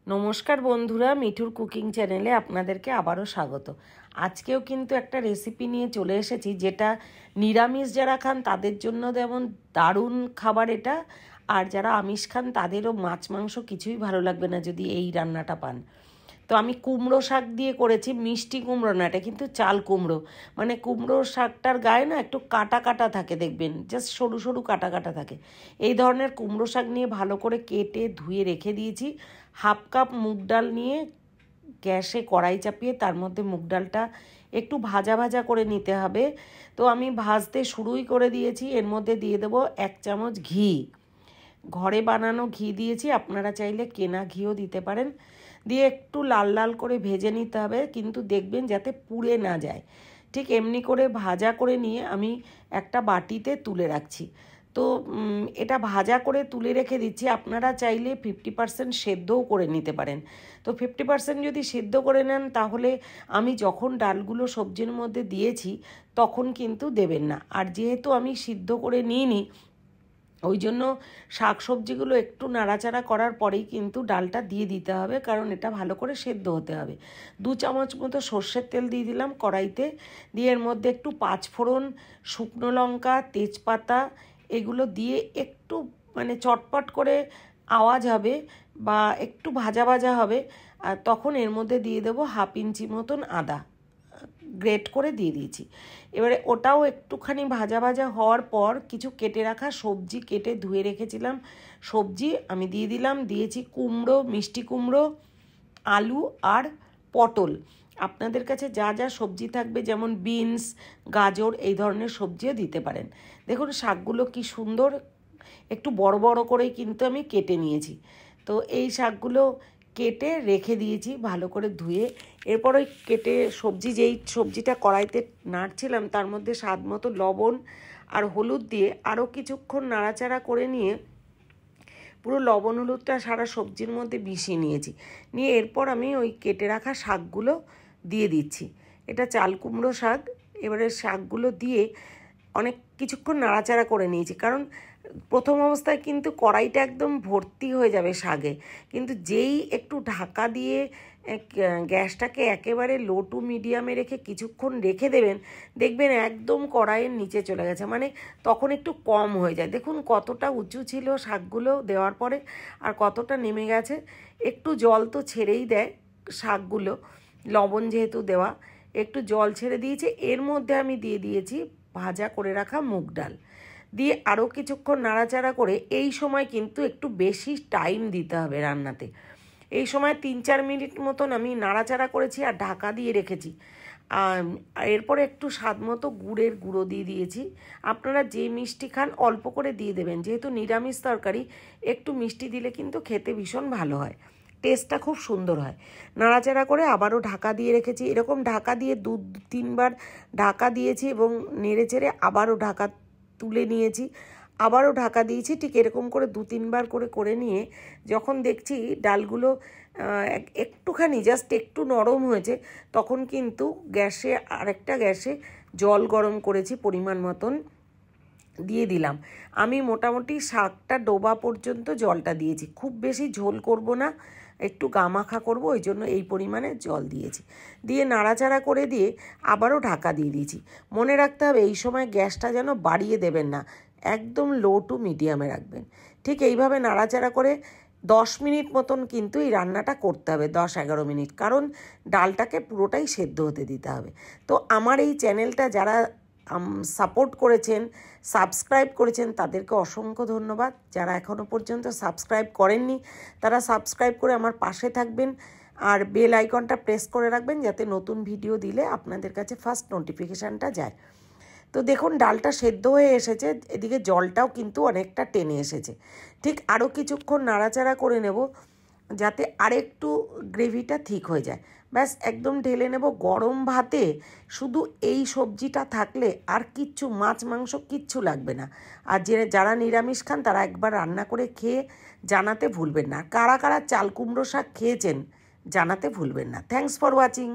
নমস্কার বন্ধুরা, মিঠুর কুকিং চ্যানেলে আপনাদেরকে আবারও স্বাগত। আজকেও কিন্তু একটা রেসিপি নিয়ে চলে এসেছি, যেটা নিরামিষ যারা খান তাদের জন্য যেমন দারুণ খাবার এটা, আর যারা আমিষ খান তাদেরও মাছ মাংস কিছুই ভালো লাগবে না যদি এই রান্নাটা পান। তো আমি কুমড়ো শাক দিয়ে করেছি, মিষ্টি কুমড়ো না, এটা কিন্তু চাল কুমড়ো। মানে কুমড়ো শাকটার গায়ে না একটু কাটা কাটা থাকে, দেখবেন জাস্ট সরু সরু কাটা কাটা থাকে। এই ধরনের কুমড়ো শাক নিয়ে ভালো করে কেটে ধুয়ে রেখে দিয়েছি। হাফ কাপ মুগ ডাল নিয়ে গ্যাসে কড়াই চাপিয়ে তার মধ্যে মুগ ডালটা একটু ভাজা ভাজা করে নিতে হবে। তো আমি ভাজতে শুরুই করে দিয়েছি। এর মধ্যে দিয়ে দেবো 1 চামচ ঘি। ঘরে বানানো ঘি দিয়েছি, আপনারা চাইলে কেনা ঘিও দিতে পারেন। দিয়ে একটু লাল লাল করে ভেজে নিতে হবে, কিন্তু দেখবেন যাতে পুড়ে না যায়। ঠিক এমনি করে ভাজা করে নিয়ে আমি একটা বাটিতে তুলে রাখছি। তো এটা ভাজা করে তুলে রেখে দিচ্ছি। আপনারা চাইলে 50% সেদ্ধও করে নিতে পারেন। তো 50% যদি সেদ্ধ করে নেন, তাহলে আমি যখন ডালগুলো সবজির মধ্যে দিয়েছি তখন কিন্তু দেবেন না। আর যেহেতু আমি সিদ্ধ করে নিইনি, ওই জন্য শাক সবজিগুলো একটু নাড়াচাড়া করার পরেই কিন্তু ডালটা দিয়ে দিতে হবে, কারণ এটা ভালো করে সেদ্ধ হতে হবে। 2 চামচ মতো সর্ষের তেল দিয়ে দিলাম কড়াইতে। দিয়ে এর মধ্যে একটু 5 ফোড়ন, শুকনো লঙ্কা, তেজপাতা এগুলো দিয়ে একটু মানে চটপট করে আওয়াজ হবে বা একটু ভাজা ভাজা হবে, আর তখন এর মধ্যে দিয়ে দেবো 1/2 ইঞ্চি মতন আদা গ্রেট করে দিয়ে দিয়েছি। এবারে ওটাও একটুখানি ভাজা ভাজা হওয়ার পর কিছু কেটে রাখা সবজি, কেটে ধুয়ে রেখেছিলাম সবজি আমি দিয়ে দিলাম। দিয়েছি কুমড়ো, মিষ্টি কুমড়ো, আলু আর পটল। আপনাদের কাছে যা যা সবজি থাকবে, যেমন বিনস, গাজর, এই ধরনের সবজিও দিতে পারেন। দেখুন শাকগুলো কি সুন্দর একটু বড় বড় করেই কিন্তু আমি কেটে নিয়েছি। তো এই শাকগুলো কেটে রেখে দিয়েছি ভালো করে ধুয়ে। এরপর ওই কেটে যেই সবজিটা কড়াইতে নাড়ছিলাম তার মধ্যে স্বাদ মতো লবণ আর হলুদ দিয়ে আরও কিছুক্ষণ নাড়াচাড়া করে নিয়ে পুরো লবণ হলুদটা সারা সবজির মধ্যে মিশিয়ে নিয়েছি। নিয়ে এরপর আমি ওই কেটে রাখা শাকগুলো দিয়ে দিচ্ছি। এটা চাল কুমড়ো শাক। এবারে শাকগুলো দিয়ে অনেক কিছুক্ষণ নাড়াচাড়া করে নিয়েছি, কারণ প্রথম অবস্থায় কিন্তু কড়াইটা একদম ভর্তি হয়ে যাবে শাকে, কিন্তু যেই একটু ঢাকা দিয়ে গ্যাসটাকে একেবারে লো টু মিডিয়ামে রেখে কিছুক্ষণ রেখে দেবেন, দেখবেন একদম কড়াইয়ের নিচে চলে গেছে, মানে তখন একটু কম হয়ে যায়। দেখুন কতটা উঁচু ছিল শাকগুলো দেওয়ার পরে আর কতটা নেমে গেছে। একটু জল তো ছেড়েই দেয় শাকগুলো, লবণ যেহেতু দেওয়া, একটু জল ছেড়ে দিয়েছে। এর মধ্যে আমি দিয়ে দিয়েছি ভাজা করে রাখা মুগ ডাল, দিয়ে আরও কিছুক্ষণ নাড়াচাড়া করে এই সময় কিন্তু একটু বেশি টাইম দিতে হবে রান্নাতে। এই সময় 3-4 মিনিট মতন আমি নাড়াচাড়া করেছি আর ঢাকা দিয়ে রেখেছি। এরপরে একটু স্বাদ মতো গুড়ের গুঁড়ো দিয়ে দিয়েছি। আপনারা যে মিষ্টি খান অল্প করে দিয়ে দেবেন, যেহেতু নিরামিষ তরকারি একটু মিষ্টি দিলে কিন্তু খেতে ভীষণ ভালো হয়, টেস্টটা খুব সুন্দর হয়। নাড়াচাড়া করে আবারও ঢাকা দিয়ে রেখেছি। এরকম ঢাকা দিয়ে 2-3 বার ঢাকা দিয়েছি এবং নেড়ে চেড়ে আবারও ঢাকা তুলে নিয়েছি, আবারও ঢাকা দিয়েছি। ঠিক এরকম করে 2-3 বার করে নিয়ে যখন দেখছি ডালগুলো একটুখানি জাস্ট একটু নরম হয়েছে, তখন কিন্তু আরেকটা গ্যাসে জল গরম করেছি পরিমাণ মতন, দিয়ে দিলাম। আমি মোটামুটি শাকটা ডোবা পর্যন্ত জলটা দিয়েছি, খুব বেশি ঝোল করব না, একটু গামাখা করব, ওই জন্য এই পরিমাণে জল দিয়েছি। দিয়ে নাড়াচাড়া করে দিয়ে আবারও ঢাকা দিয়ে দিয়েছি। মনে রাখতে হবে এই সময় গ্যাসটা যেন বাড়িয়ে দেবেন না, একদম লো টু মিডিয়ামে রাখবেন। ঠিক এইভাবে নাড়াচাড়া করে 10 মিনিট মতন কিন্তু এই রান্নাটা করতে হবে, 10-11 মিনিট, কারণ ডালটাকে পুরোটাই সেদ্ধ হতে দিতে হবে। তো আমার এই চ্যানেলটা যারা সাপোর্ট করেছেন, সাবস্ক্রাইব করেছেন, তাদেরকে অসংখ্য ধন্যবাদ। যারা এখনও পর্যন্ত সাবস্ক্রাইব করেননি তারা সাবস্ক্রাইব করে আমার পাশে থাকবেন, আর বেল আইকনটা প্রেস করে রাখবেন, যাতে নতুন ভিডিও দিলে আপনাদের কাছে ফার্স্ট নোটিফিকেশানটা যায়। তো দেখুন ডালটা সেদ্ধ হয়ে এসেছে, এদিকে জলটাও কিন্তু অনেকটা টেনে এসেছে। ঠিক আরও কিছুক্ষণ নাড়াচাড়া করে নেব যাতে আরেকটু গ্রেভিটা ঠিক হয়ে যায়। ব্যাস একদম ঢেলে নেব গরম ভাতে। শুধু এই সবজিটা থাকলে আর কিচ্ছু, মাছ মাংস কিচ্ছু লাগবে না। আর যারা নিরামিষ খান তারা একবার রান্না করে খেয়ে জানাতে ভুলবেন না। কারা কারা চাল কুমড়ো শাক খেয়েছেন জানাতে ভুলবেন না। Thanks for watching.